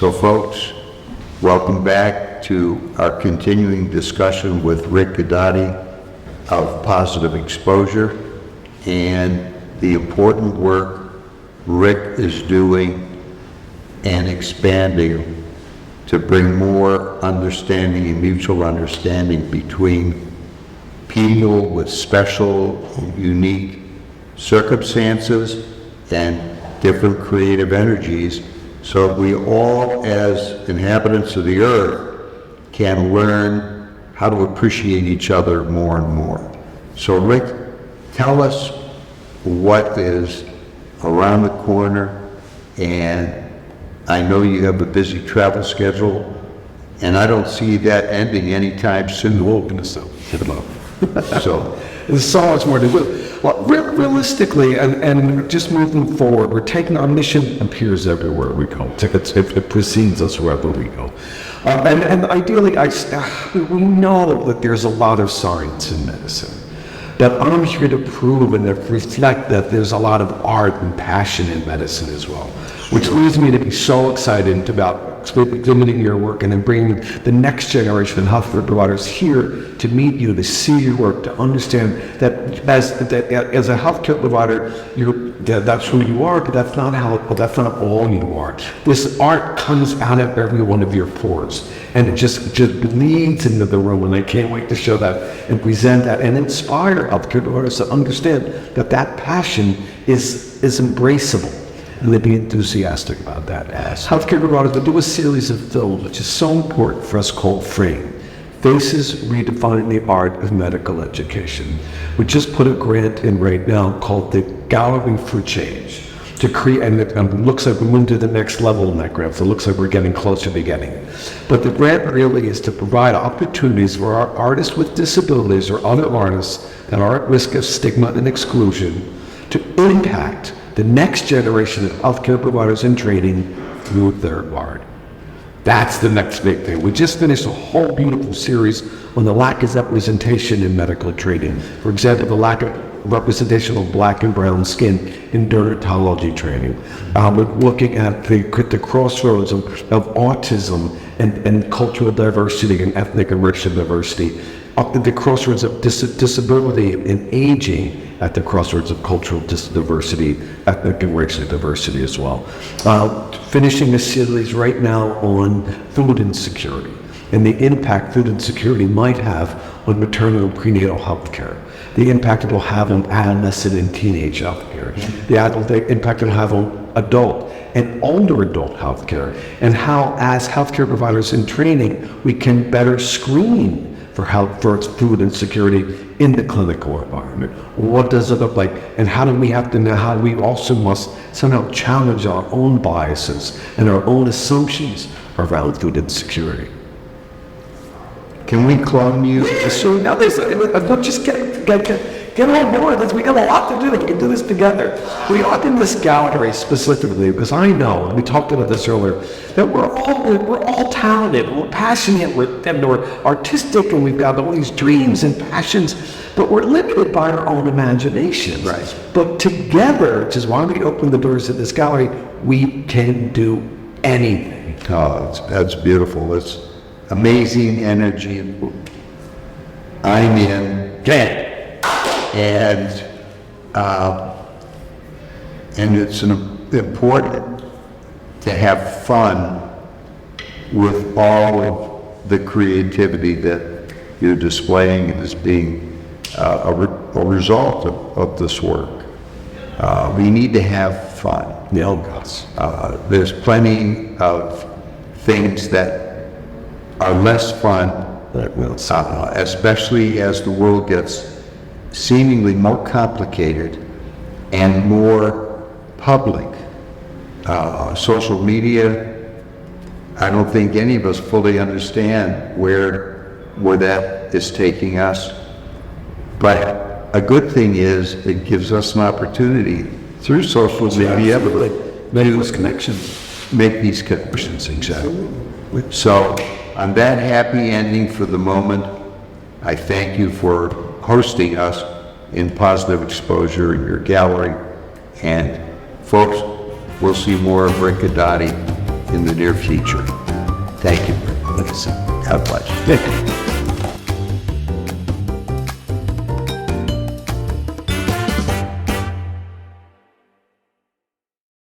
So folks, welcome back to our continuing discussion with Rick Godotti of Positive Exposure and the important work Rick is doing and expanding to bring more understanding and mutual understanding between people with special, unique circumstances and different creative energies, so we all, as inhabitants of the earth, can learn how to appreciate each other more and more. So Rick, tell us what is around the corner, and I know you have a busy travel schedule, and I don't see that ending anytime soon. So there's so much more to do. Well, realistically, and just moving forward, we're taking our mission appears everywhere we go. It precedes us wherever we go. And ideally, we know that there's a lot of science in medicine. That I'm here to prove and to reflect that there's a lot of art and passion in medicine as well. Which leads me to be so excited about exhibiting your work and then bringing the next generation of healthcare providers here to meet you, to see your work, to understand that as a healthcare provider, that's who you are, but that's not all you are. This art comes out of every one of your pores, and it just bleeds into the room, and I can't wait to show that and present that and inspire healthcare providers to understand that passion is embraceable. And they'd be enthusiastic about that. Healthcare providers will do a series of films, which is so important for us, called FRAME. Faces Redefining the Art of Medical Education. We just put a grant in right now called the Gallery for Change to create, and it looks like we're moving to the next level in that grant, so it looks like we're getting closer to getting it. But the grant really is to provide opportunities for our artists with disabilities or other artists that are at risk of stigma and exclusion to impact the next generation of healthcare providers in training through their art. That's the next big thing. We just finished a whole beautiful series on the lack of representation in medical training. For example, the lack of representation of black and brown skin in dermatology training. We're looking at the crossroads of autism and cultural diversity and ethnic and racial diversity. Up at the crossroads of disability and aging, at the crossroads of cultural diversity, ethnic and racial diversity as well. Finishing a series right now on food insecurity and the impact food insecurity might have on maternal and prenatal health care, the impact it will have on adolescent and teenage health care, the impact it will have on adult and older adult health care, and how, as healthcare providers in training, we can better screen for its food insecurity in the clinical environment. What does it look like? And how do we have to know how we also must somehow challenge our own biases and our own assumptions around food insecurity? can we clone you? So now just get on board. We got a lot to do. We can do this together. We are in this gallery specifically because I know, and we talked about this earlier, that we're all talented, we're passionate, we're artistic, and we've got all these dreams and passions, but we're limited by our own imaginations. Right. But together, which is why we open the doors of this gallery, we can do anything. Oh, that's beautiful. It's amazing energy. I'm in. Okay. And it's important to have fun with all of the creativity that you're displaying as being a result of this work. We need to have fun. There's plenty of things that are less fun, especially as the world gets seemingly more complicated and more public. Social media, I don't think any of us fully understand where that is taking us. But a good thing is it gives us an opportunity through social media to make these connections. Exactly. So on that happy ending for the moment, I thank you for hosting us in Positive Exposure in your gallery. And folks, we'll see more of Rick Godotti in the near future. Thank you. God bless. Nick.